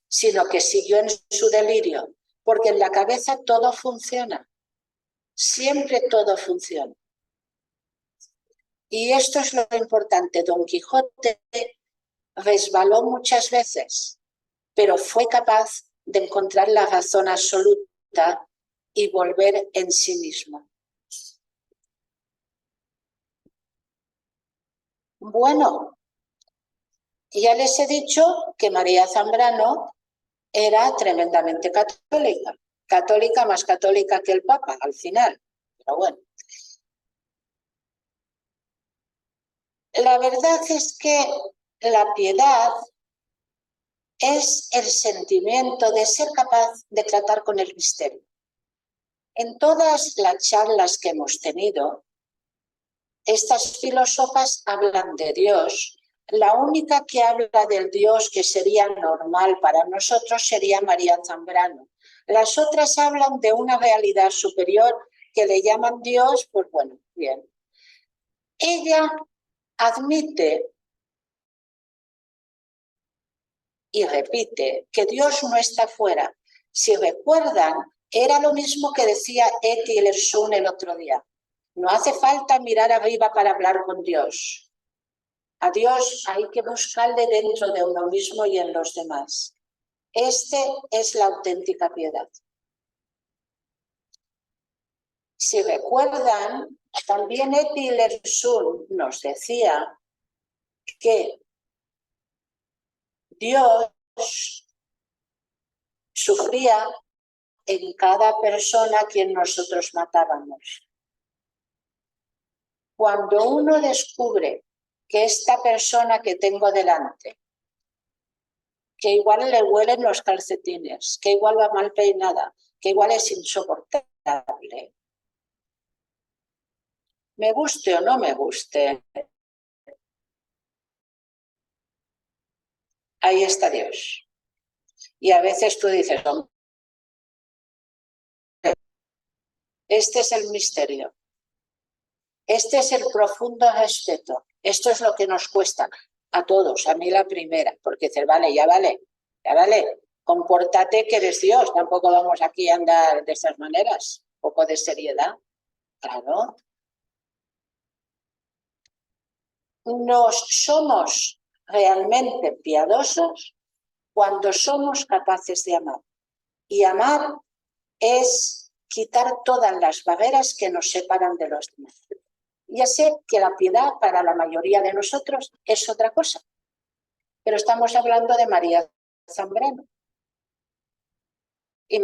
sino que siguió en su delirio, porque en la cabeza todo funciona. Siempre todo funciona. Y esto es lo importante. Don Quijote resbaló muchas veces, pero fue capaz de encontrar la razón absoluta y volver en sí mismo. Bueno, ya les he dicho que María Zambrano era tremendamente católica, católica más católica que el Papa al final, pero bueno. La verdad es que la piedad es el sentimiento de ser capaz de tratar con el misterio. En todas las charlas que hemos tenido, estas filósofas hablan de Dios. La única que habla del Dios que sería normal para nosotros sería María Zambrano. Las otras hablan de una realidad superior que le llaman Dios, pues bueno, bien. Ella admite y repite que Dios no está fuera. Si recuerdan, era lo mismo que decía Eti Lersun el otro día. No hace falta mirar arriba para hablar con Dios. A Dios hay que buscarle dentro de uno mismo y en los demás. Esta es la auténtica piedad. Si recuerdan, también Eti Lersun nos decía que Dios sufría en cada persona a quien nosotros matábamos. Cuando uno descubre que esta persona que tengo delante, que igual le huelen los calcetines, que igual va mal peinada, que igual es insoportable, me guste o no me guste, ahí está Dios. Y a veces tú dices, este es el misterio, este es el profundo respeto, esto es lo que nos cuesta a todos, a mí la primera, porque dices, vale, ya vale, compórtate que eres Dios, tampoco vamos aquí a andar de esas maneras, un poco de seriedad, claro. Nos somos realmente piadosos cuando somos capaces de amar. Y amar es quitar todas las barreras que nos separan de los demás. Ya sé que la piedad para la mayoría de nosotros es otra cosa, pero estamos hablando de María Zambrano. Y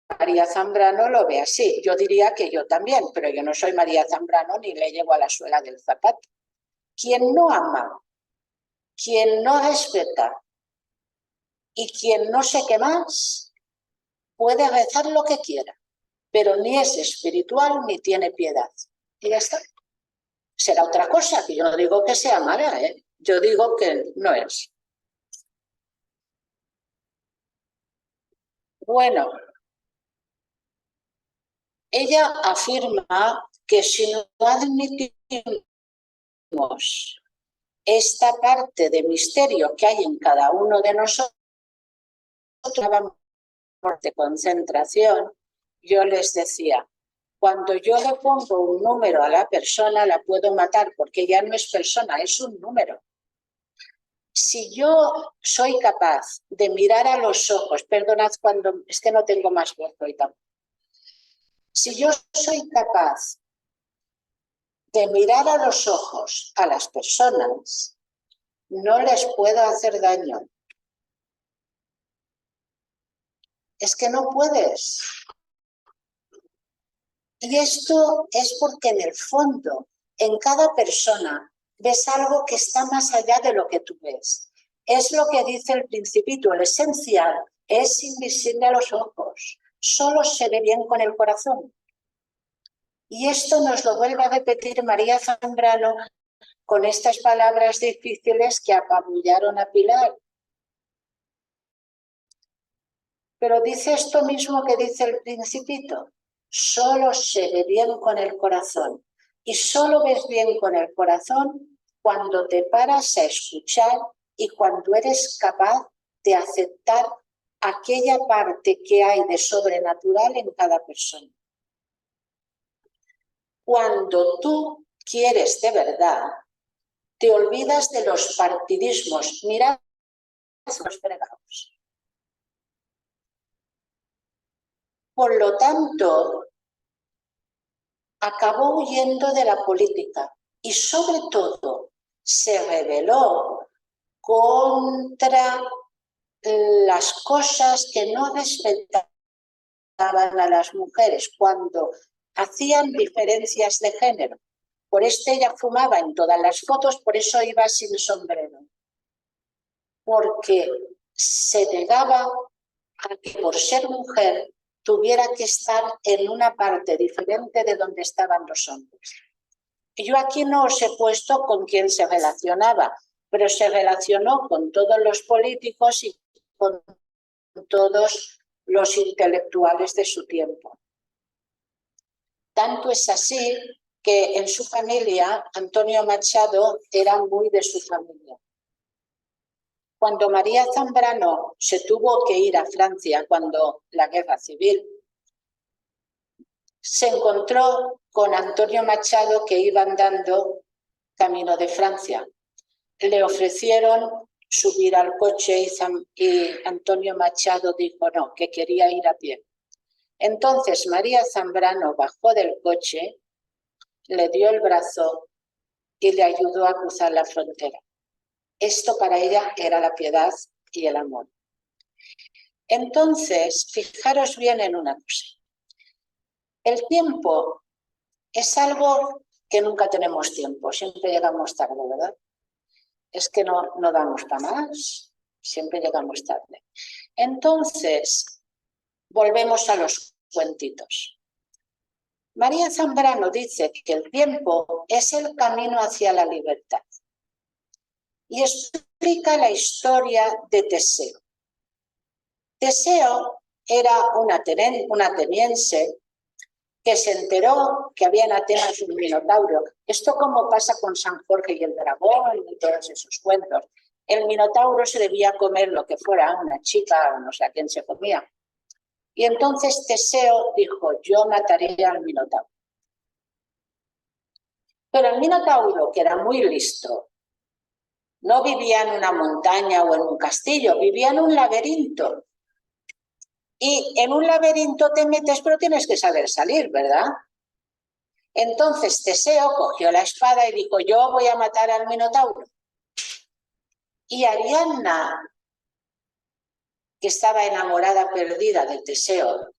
María Zambrano lo ve así. Yo diría que yo también, pero yo no soy María Zambrano ni le llego a la suela del zapato. Quien no ama, quien no respeta y quien no sé qué más, puede rezar lo que quiera, pero ni es espiritual ni tiene piedad. Y ya está. Será otra cosa, que yo no digo que sea mala, ¿eh? Yo digo que no es. Bueno, ella afirma que si no admitimos esta parte de misterio que hay en cada uno de nosotros, de concentración, yo les decía, cuando yo le pongo un número a la persona, la puedo matar, porque ya no es persona, es un número. Si yo soy capaz de mirar a los ojos, perdonad cuando, es que no tengo más voz hoy tampoco. Si yo soy capaz de mirar a los ojos a las personas, no les puedo hacer daño. Es que no puedes. Y esto es porque en el fondo, en cada persona, ves algo que está más allá de lo que tú ves. Es lo que dice el Principito, el esencial es invisible a los ojos, solo se ve bien con el corazón. Y esto nos lo vuelve a repetir María Zambrano con estas palabras difíciles que apabullaron a Pilar. Pero dice esto mismo que dice el Principito, solo se ve bien con el corazón. Y solo ves bien con el corazón cuando te paras a escuchar y cuando eres capaz de aceptar aquella parte que hay de sobrenatural en cada persona. Cuando tú quieres de verdad, te olvidas de los partidismos. Mirad los fregados. Por lo tanto, acabó huyendo de la política y sobre todo se rebeló contra las cosas que no respetaban a las mujeres cuando hacían diferencias de género. Por esto ella fumaba en todas las fotos, por eso iba sin sombrero. Porque se negaba a que por ser mujer tuviera que estar en una parte diferente de donde estaban los hombres. Yo aquí no os he puesto con quién se relacionaba, pero se relacionó con todos los políticos y con todos los intelectuales de su tiempo. Tanto es así que en su familia, Antonio Machado era muy de su familia. Cuando María Zambrano se tuvo que ir a Francia, cuando la guerra civil, se encontró con Antonio Machado que iba andando camino de Francia. Le ofrecieron subir al coche y Antonio Machado dijo no, que quería ir a pie. Entonces María Zambrano bajó del coche, le dio el brazo y le ayudó a cruzar la frontera. Esto para ella era la piedad y el amor. Entonces, fijaros bien en una cosa. El tiempo es algo que nunca tenemos tiempo, siempre llegamos tarde, ¿verdad? Es que no damos para más, siempre llegamos tarde. Entonces, volvemos a los cuentitos. María Zambrano dice que el tiempo es el camino hacia la libertad y explica la historia de Teseo. Teseo era una ateniense que se enteró que había en Atenas un minotauro. Esto como pasa con San Jorge y el dragón y todos esos cuentos. El minotauro se debía comer lo que fuera, una chica o no sé a quién se comía. Y entonces Teseo dijo, yo mataría al minotauro. Pero el minotauro, que era muy listo, no vivía en una montaña o en un castillo, vivía en un laberinto. Y en un laberinto te metes, pero tienes que saber salir, ¿verdad? Entonces Teseo cogió la espada y dijo, yo voy a matar al minotauro. Y Ariadna, que estaba enamorada perdida de Teseo,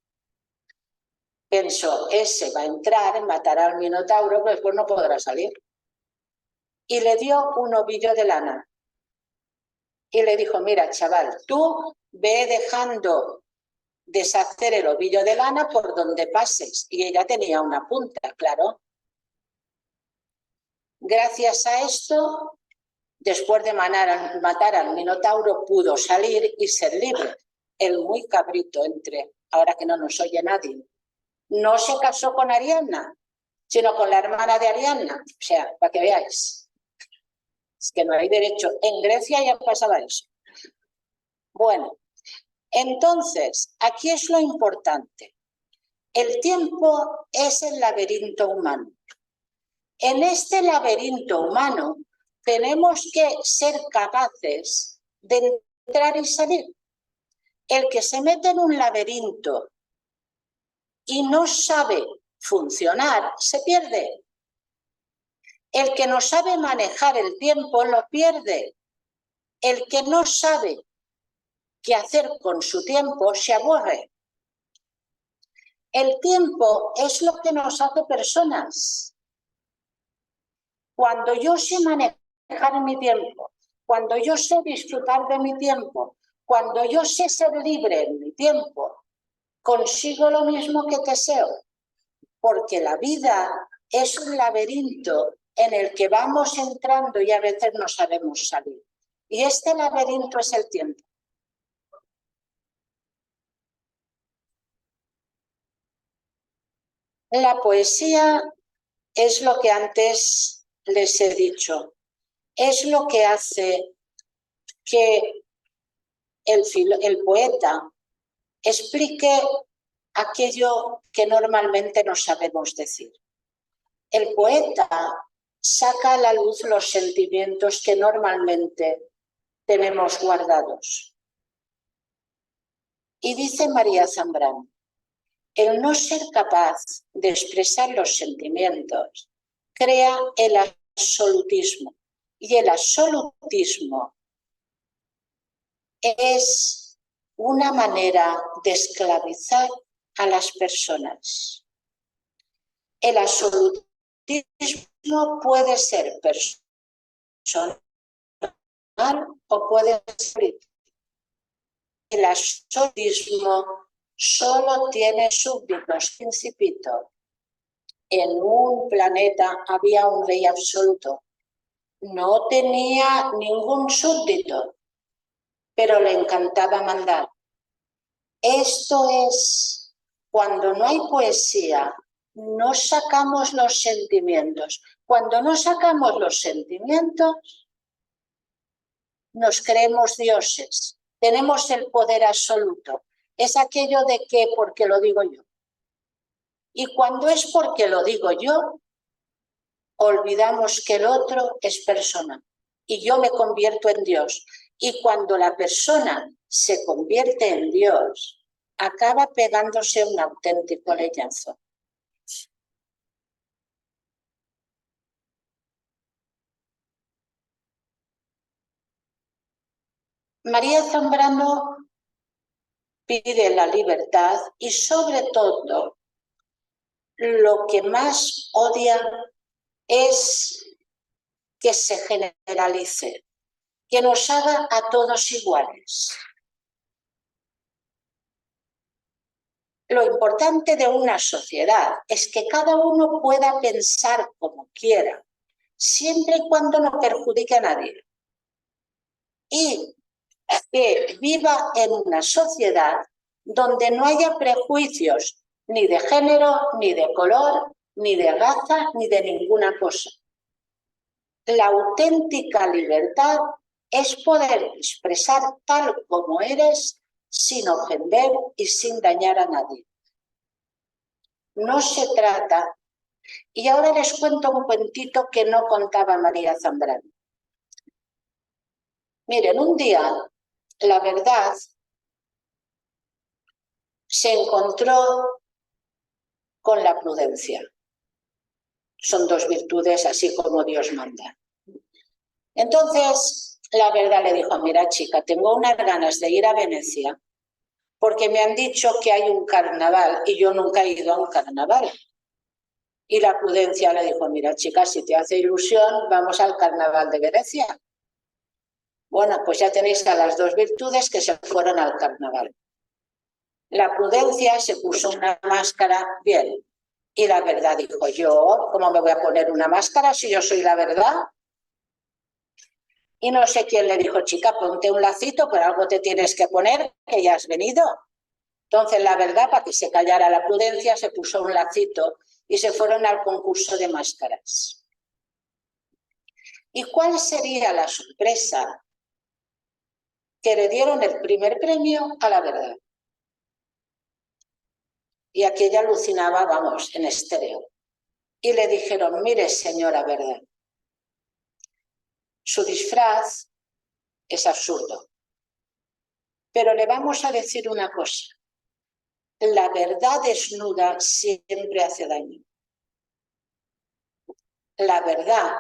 pensó, ese va a entrar, matará al minotauro, pero después no podrá salir. Y le dio un ovillo de lana. Y le dijo, mira, chaval, tú ve dejando deshacer el ovillo de lana por donde pases. Y ella tenía una punta, claro. Gracias a esto, después de matar al minotauro, pudo salir y ser libre. El muy cabrito entre, ahora que no nos oye nadie. No se casó con Ariadna, sino con la hermana de Ariadna. O sea, para que veáis. Es que no hay derecho. En Grecia ya pasaba eso. Bueno, entonces, aquí es lo importante. El tiempo es el laberinto humano. En este laberinto humano tenemos que ser capaces de entrar y salir. El que se mete en un laberinto y no sabe funcionar, se pierde. El que no sabe manejar el tiempo lo pierde. El que no sabe qué hacer con su tiempo se aburre. El tiempo es lo que nos hace personas. Cuando yo sé manejar mi tiempo, cuando yo sé disfrutar de mi tiempo, cuando yo sé ser libre en mi tiempo, consigo lo mismo que Teseo, porque la vida es un laberinto en el que vamos entrando y a veces no sabemos salir. Y este laberinto es el tiempo. La poesía es lo que antes les he dicho, es lo que hace que el poeta explique aquello que normalmente no sabemos decir. El poeta saca a la luz los sentimientos que normalmente tenemos guardados. Y dice María Zambrano, el no ser capaz de expresar los sentimientos crea el absolutismo. Y el absolutismo es una manera de esclavizar a las personas. El absolutismo puede ser personal o puede ser político. El absolutismo solo tiene súbditos. Principito. En un planeta había un rey absoluto. No tenía ningún súbdito, pero le encantaba mandar. Esto es cuando no hay poesía, no sacamos los sentimientos. Cuando no sacamos los sentimientos, nos creemos dioses. Tenemos el poder absoluto. Es aquello de que porque lo digo yo. Y cuando es porque lo digo yo, olvidamos que el otro es persona. Y yo me convierto en Dios. Y cuando la persona se convierte en Dios, acaba pegándose un auténtico leñazo. María Zambrano pide la libertad y sobre todo lo que más odia es que se generalice, que nos haga a todos iguales. Lo importante de una sociedad es que cada uno pueda pensar como quiera, siempre y cuando no perjudique a nadie. Y que viva en una sociedad donde no haya prejuicios ni de género, ni de color, ni de raza, ni de ninguna cosa. La auténtica libertad es poder expresar tal como eres sin ofender y sin dañar a nadie. No se trata, y ahora les cuento un cuentito que no contaba María Zambrano. Miren, un día, la verdad se encontró con la prudencia. Son dos virtudes así como Dios manda. Entonces, la verdad le dijo, mira chica, tengo unas ganas de ir a Venecia porque me han dicho que hay un carnaval y yo nunca he ido a un carnaval. Y la prudencia le dijo, mira chica, si te hace ilusión, vamos al carnaval de Venecia. Bueno, pues ya tenéis a las dos virtudes que se fueron al carnaval. La prudencia se puso una máscara bien y la verdad dijo, yo, ¿cómo me voy a poner una máscara si yo soy la verdad? Y no sé quién le dijo, chica, ponte un lacito, pero algo te tienes que poner, que ya has venido. Entonces, la verdad, para que se callara la prudencia, se puso un lacito y se fueron al concurso de máscaras. ¿Y cuál sería la sorpresa? Que le dieron el primer premio a la verdad. Y aquella alucinaba, vamos, en estéreo. Y le dijeron, mire, señora verdad, su disfraz es absurdo. Pero le vamos a decir una cosa. La verdad desnuda siempre hace daño. La verdad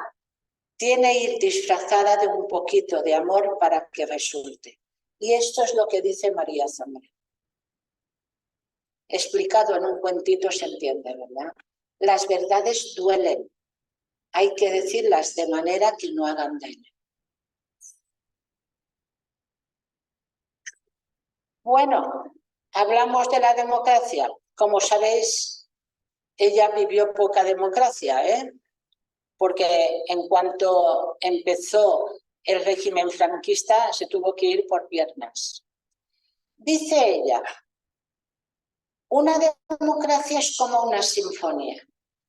tiene que ir disfrazada de un poquito de amor para que resulte. Y esto es lo que dice María Zambrano. Explicado en un cuentito se entiende, ¿verdad? Las verdades duelen. Hay que decirlas de manera que no hagan daño. Bueno, hablamos de la democracia. Como sabéis, ella vivió poca democracia, ¿eh? Porque en cuanto empezó el régimen franquista se tuvo que ir por piernas. Dice ella, una democracia es como una sinfonía.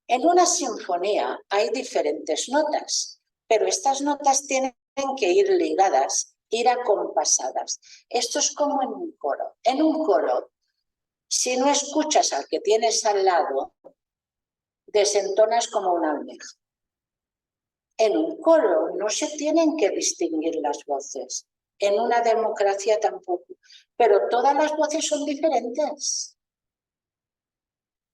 En una sinfonía hay diferentes notas, pero estas notas tienen que ir ligadas, ir acompasadas. Esto es como en un coro. En un coro, si no escuchas al que tienes al lado, desentonas como una almeja. En un coro no se tienen que distinguir las voces. En una democracia tampoco. Pero todas las voces son diferentes.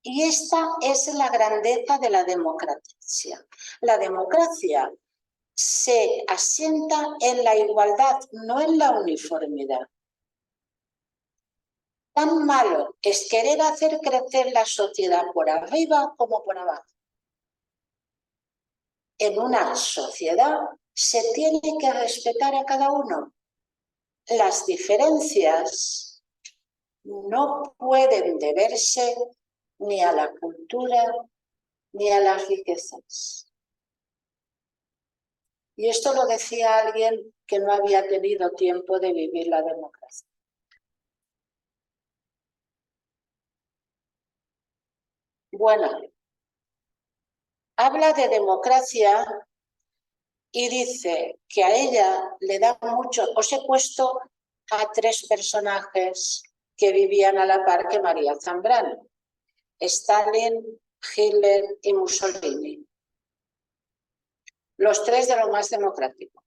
Y esta es la grandeza de la democracia. La democracia se asienta en la igualdad, no en la uniformidad. Tan malo es querer hacer crecer la sociedad por arriba como por abajo. En una sociedad se tiene que respetar a cada uno. Las diferencias no pueden deberse ni a la cultura ni a las riquezas. Y esto lo decía alguien que no había tenido tiempo de vivir la democracia. Bueno, habla de democracia y dice que a ella le da mucho. Os he puesto a tres personajes que vivían a la par que María Zambrano: Stalin, Hitler y Mussolini. Los tres de lo más democrático.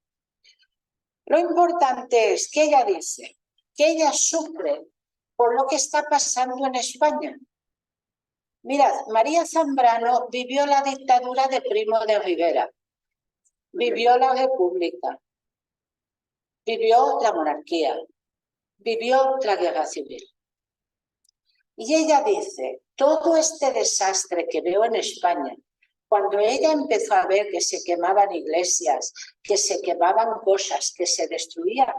Lo importante es que ella dice que ella sufre por lo que está pasando en España. Mirad, María Zambrano vivió la dictadura de Primo de Rivera, vivió la República, vivió la monarquía, vivió la guerra civil. Y ella dice, todo este desastre que veo en España, cuando ella empezó a ver que se quemaban iglesias, que se quemaban cosas, que se destruía,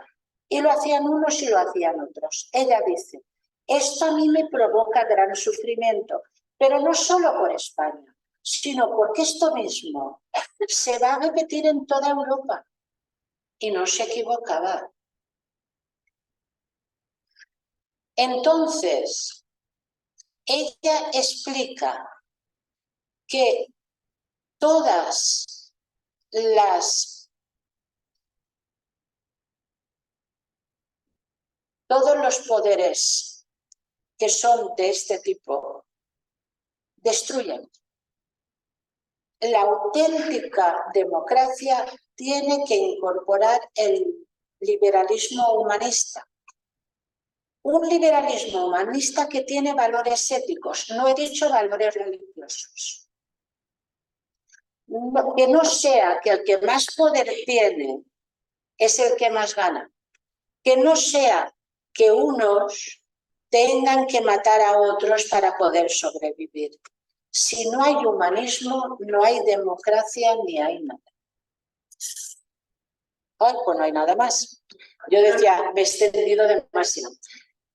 y lo hacían unos y lo hacían otros, ella dice, esto a mí me provoca gran sufrimiento, pero no solo por España, sino porque esto mismo se va a repetir en toda Europa. Y no se equivocaba. Entonces, ella explica que todos los poderes que son de este tipo destruyen. La auténtica democracia tiene que incorporar el liberalismo humanista. Un liberalismo humanista que tiene valores éticos, no he dicho valores religiosos. Que no sea que el que más poder tiene es el que más gana. Que no sea que unos tengan que matar a otros para poder sobrevivir. Si no hay humanismo, no hay democracia ni hay nada. Ay, pues no hay nada más. Yo decía, me he extendido demasiado.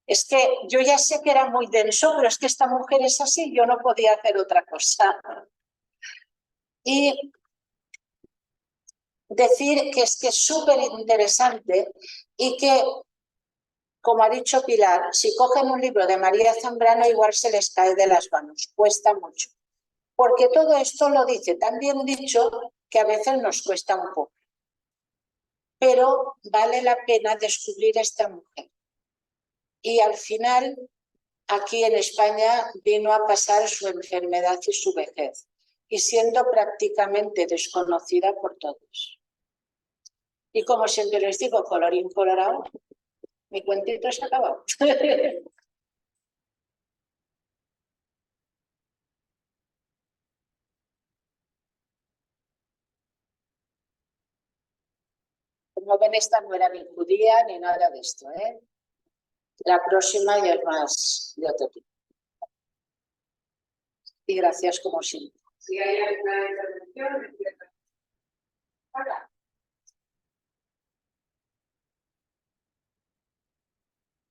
Es que yo ya sé que era muy denso, pero es que esta mujer es así, yo no podía hacer otra cosa. Y decir que es súper interesante y que, como ha dicho Pilar, si cogen un libro de María Zambrano igual se les cae de las manos, cuesta mucho. Porque todo esto lo dice tan bien dicho que a veces nos cuesta un poco. Pero vale la pena descubrir a esta mujer. Y al final, aquí en España, vino a pasar su enfermedad y su vejez, y siendo prácticamente desconocida por todos. Y como siempre les digo, colorín colorado, mi cuentito se ha acabado. Como ven, esta no era ni judía ni nada de esto, ¿eh? La próxima ya es más de otro tipo. Y gracias como siempre. Si hay alguna intervención, hola.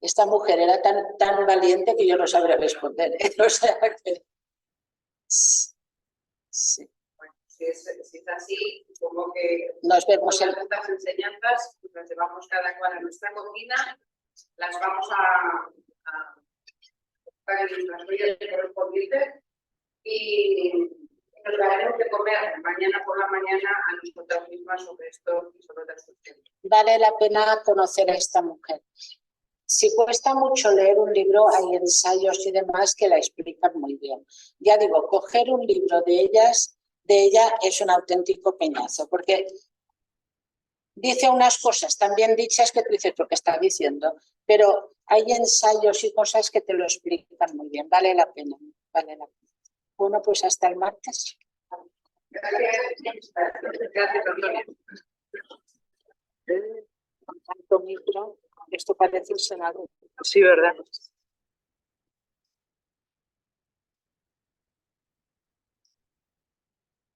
Esta mujer era tan valiente que yo no sabría responder, ¿eh? O sea que... Sí. Bueno, si es así, supongo que nos vemos todas estas enseñanzas pues, las llevamos cada cual a nuestra cocina, las vamos a buscar en nuestras ollas correspondientes y nos daremos de comer mañana por la mañana a nosotras mismas sobre esto y sobre otras cuestiones. Vale la pena conocer a esta mujer. Si cuesta mucho leer un libro, hay ensayos y demás que la explican muy bien. Ya digo, coger un libro de ella es un auténtico peñazo, porque dice unas cosas tan bien dichas que tú dices lo que está diciendo, pero hay ensayos y cosas que te lo explican muy bien. Vale la pena, vale la pena. Bueno, pues hasta el martes. Gracias, Antonio. Tanto micro, esto parece un senador. Sí, ¿verdad?